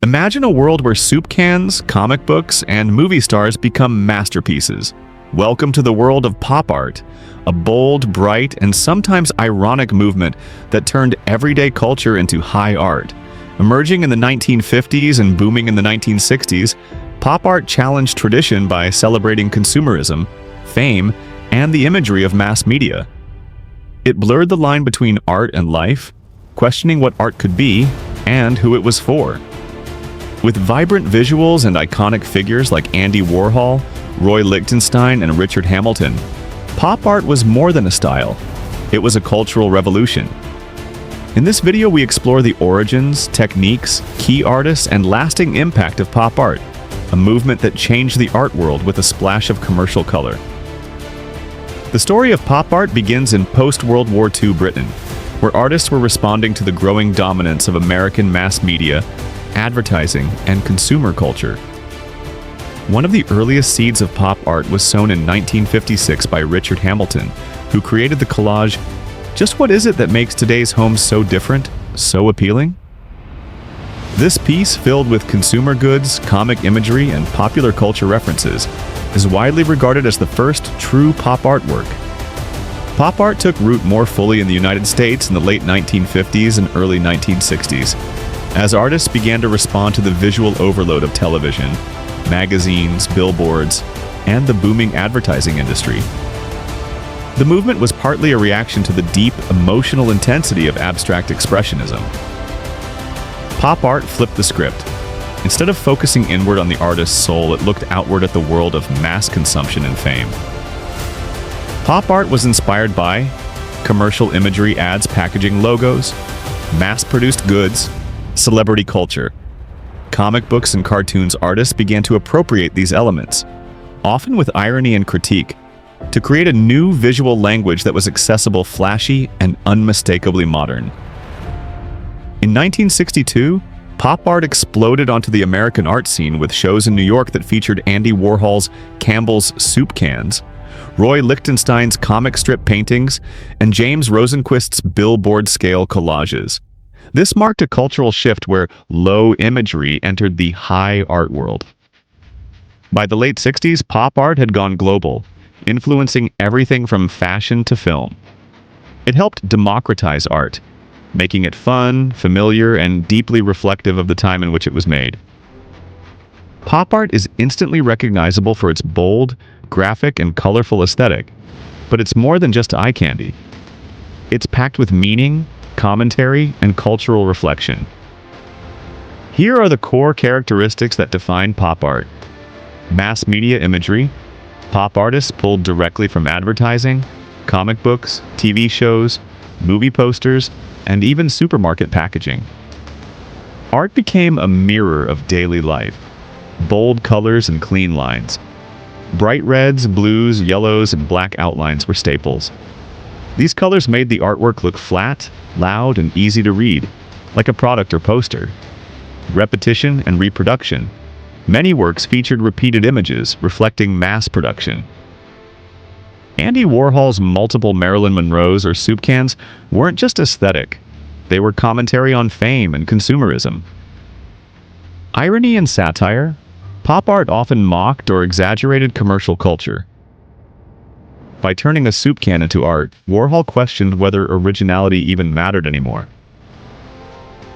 Imagine a world where soup cans, comic books, and movie stars become masterpieces. Welcome to the world of pop art, a bold, bright, and sometimes ironic movement that turned everyday culture into high art. Emerging in the 1950s and booming in the 1960s, pop art challenged tradition by celebrating consumerism, fame, and the imagery of mass media. It blurred the line between art and life, questioning what art could be and who it was for. With vibrant visuals and iconic figures like Andy Warhol, Roy Lichtenstein, and Richard Hamilton, pop art was more than a style. It was a cultural revolution. In this video, we explore the origins, techniques, key artists, and lasting impact of pop art, a movement that changed the art world with a splash of commercial color. The story of pop art begins in post-World War II Britain, where artists were responding to the growing dominance of American mass media, advertising, and consumer culture. One of the earliest seeds of pop art was sown in 1956 by Richard Hamilton, who created the collage, "Just what is it that makes today's homes so different, so appealing?" This piece, filled with consumer goods, comic imagery, and popular culture references, is widely regarded as the first true pop artwork. Pop art took root more fully in the United States in the late 1950s and early 1960s, as artists began to respond to the visual overload of television, magazines, billboards, and the booming advertising industry. The movement was partly a reaction to the deep, emotional intensity of abstract expressionism. Pop art flipped the script. Instead of focusing inward on the artist's soul, it looked outward at the world of mass consumption and fame. Pop art was inspired by commercial imagery, ads, packaging, logos, mass-produced goods, celebrity culture. Comic books and cartoons artists began to appropriate these elements, often with irony and critique, to create a new visual language that was accessible, flashy, and unmistakably modern. In 1962, pop art exploded onto the American art scene with shows in New York that featured Andy Warhol's Campbell's soup cans, Roy Lichtenstein's comic strip paintings, and James Rosenquist's billboard-scale collages. This marked a cultural shift where low imagery entered the high art world. By the late 60s, pop art had gone global, influencing everything from fashion to film. It helped democratize art, making it fun, familiar, and deeply reflective of the time in which it was made. Pop art is instantly recognizable for its bold, graphic, and colorful aesthetic, but it's more than just eye candy. It's packed with meaning, commentary, and cultural reflection. Here are the core characteristics that define pop art. Mass media imagery. Pop artists pulled directly from advertising, comic books, TV shows, movie posters, and even supermarket packaging. Art became a mirror of daily life. Bold colors and clean lines. Bright reds, blues, yellows, and black outlines were staples. These colors made the artwork look flat, loud, and easy to read, like a product or poster. Repetition and reproduction. Many works featured repeated images, reflecting mass production. Andy Warhol's multiple Marilyn Monroes or soup cans weren't just aesthetic. They were commentary on fame and consumerism. Irony and satire. Pop art often mocked or exaggerated commercial culture. By turning a soup can into art, Warhol questioned whether originality even mattered anymore.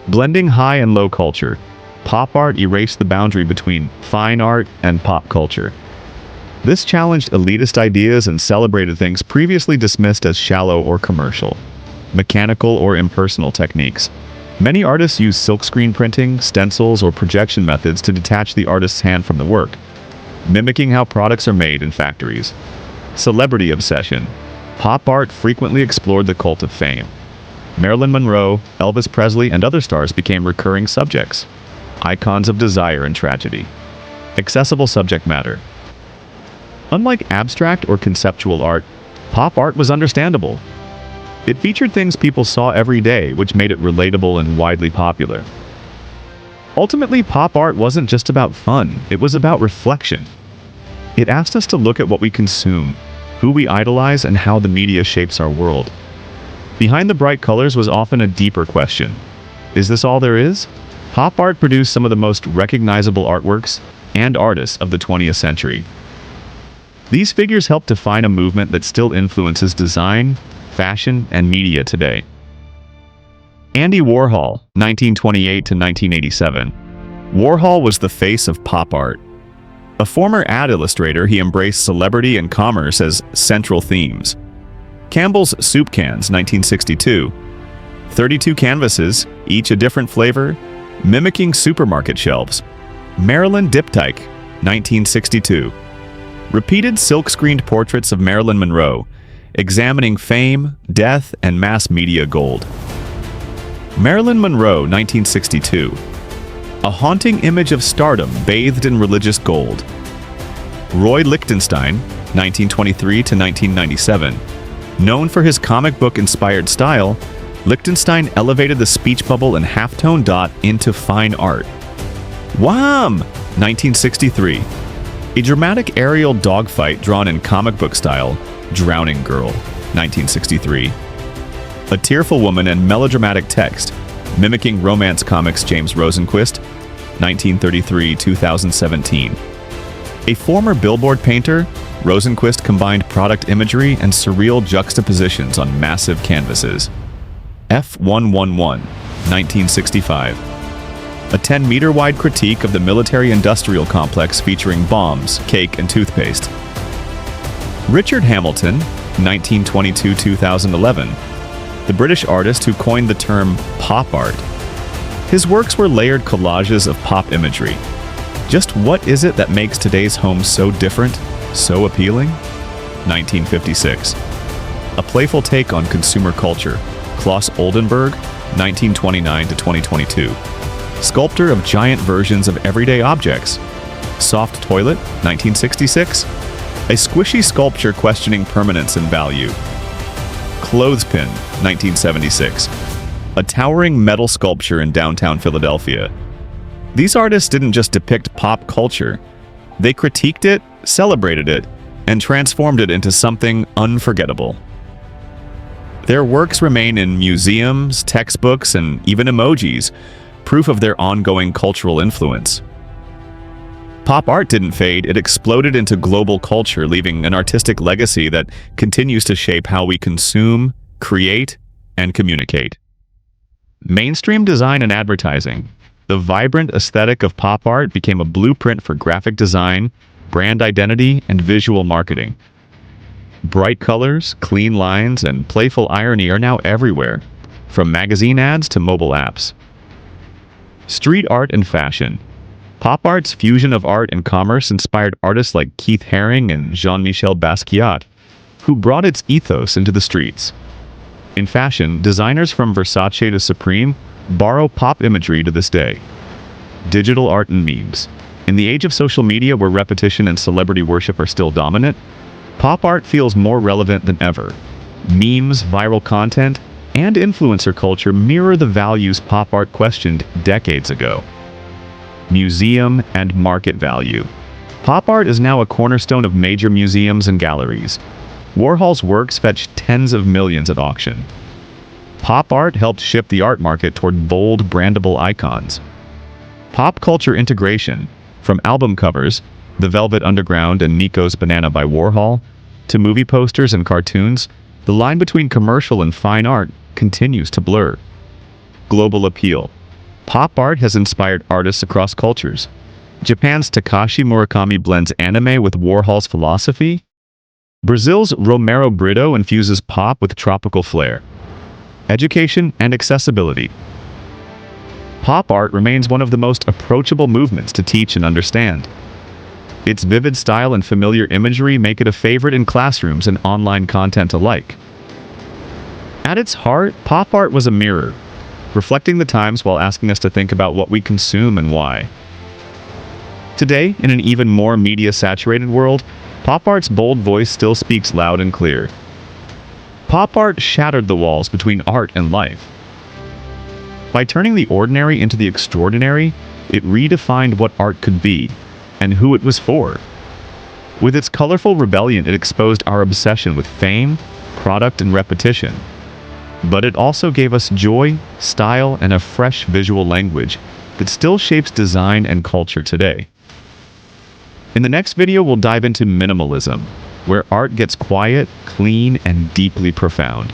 Blending high and low culture. Pop art erased the boundary between fine art and pop culture. This challenged elitist ideas and celebrated things previously dismissed as shallow or commercial. Mechanical or impersonal techniques. Many artists use silkscreen printing, stencils, or projection methods to detach the artist's hand from the work, mimicking how products are made in factories. Celebrity obsession. Pop art frequently explored the cult of fame. Marilyn Monroe, Elvis Presley, and other stars became recurring subjects, icons of desire and tragedy. Accessible subject matter. Unlike abstract or conceptual art, pop art was understandable. It featured things people saw every day, which made it relatable and widely popular. Ultimately, pop art wasn't just about fun, it was about reflection. It asked us to look at what we consume, who we idolize, and how the media shapes our world. Behind the bright colors was often a deeper question. Is this all there is? Pop art produced some of the most recognizable artworks and artists of the 20th century. These figures helped define a movement that still influences design, fashion, and media today. Andy Warhol, 1928 to 1987. Warhol was the face of pop art. A former ad illustrator, he embraced celebrity and commerce as central themes. Campbell's Soup Cans, 1962. 32 canvases, each a different flavor, mimicking supermarket shelves. Marilyn Diptyque, 1962. Repeated silk-screened portraits of Marilyn Monroe, examining fame, death, and mass media gold. Marilyn Monroe, 1962. A haunting image of stardom bathed in religious gold. Roy Lichtenstein, 1923 to 1997. Known for his comic book-inspired style, Lichtenstein elevated the speech bubble and halftone dot into fine art. Wham! 1963. A dramatic aerial dogfight drawn in comic book style, Drowning Girl, 1963. A tearful woman and melodramatic text, mimicking romance comics James Rosenquist, 1933-2017. A former billboard painter, Rosenquist combined product imagery and surreal juxtapositions on massive canvases. F111, 1965. A 10-meter-wide critique of the military-industrial complex featuring bombs, cake, and toothpaste. Richard Hamilton, 1922-2011. The British artist who coined the term pop art. His works were layered collages of pop imagery. Just what is it that makes today's home so different, so appealing? 1956. A playful take on consumer culture. Klaus Oldenburg, 1929-2022. Sculptor of giant versions of everyday objects. Soft Toilet, 1966. A squishy sculpture questioning permanence and value. Clothespin, 1976. A towering metal sculpture in downtown Philadelphia. These artists didn't just depict pop culture. They critiqued it, celebrated it, and transformed it into something unforgettable. Their works remain in museums, textbooks, and even emojis, proof of their ongoing cultural influence. Pop art didn't fade, it exploded into global culture, leaving an artistic legacy that continues to shape how we consume, create, and communicate. Mainstream design and advertising. The vibrant aesthetic of pop art became a blueprint for graphic design, brand identity, and visual marketing. Bright colors, clean lines, and playful irony are now everywhere, from magazine ads to mobile apps. Street art and fashion. Pop art's fusion of art and commerce inspired artists like Keith Haring and Jean-Michel Basquiat, who brought its ethos into the streets. In fashion, designers from Versace to Supreme borrow pop imagery to this day. Digital art and memes. In the age of social media where repetition and celebrity worship are still dominant, pop art feels more relevant than ever. Memes, viral content, and influencer culture mirror the values pop art questioned decades ago. Museum and market value. Pop art is now a cornerstone of major museums and galleries. Warhol's works fetch tens of millions at auction. Pop art helped shift the art market toward bold, brandable icons. Pop culture integration, from album covers, The Velvet Underground and Nico's Banana by Warhol, to movie posters and cartoons, the line between commercial and fine art continues to blur. Global appeal. Pop art has inspired artists across cultures. Japan's Takashi Murakami blends anime with Warhol's philosophy. Brazil's Romero Brito infuses pop with tropical flair. Education and accessibility. Pop art remains one of the most approachable movements to teach and understand. Its vivid style and familiar imagery make it a favorite in classrooms and online content alike. At its heart, pop art was a mirror, reflecting the times while asking us to think about what we consume and why. Today, in an even more media-saturated world, pop art's bold voice still speaks loud and clear. Pop art shattered the walls between art and life. By turning the ordinary into the extraordinary, it redefined what art could be, and who it was for. With its colorful rebellion, it exposed our obsession with fame, product, and repetition. But it also gave us joy, style, and a fresh visual language that still shapes design and culture today. In the next video, we'll dive into minimalism, where art gets quiet, clean, and deeply profound.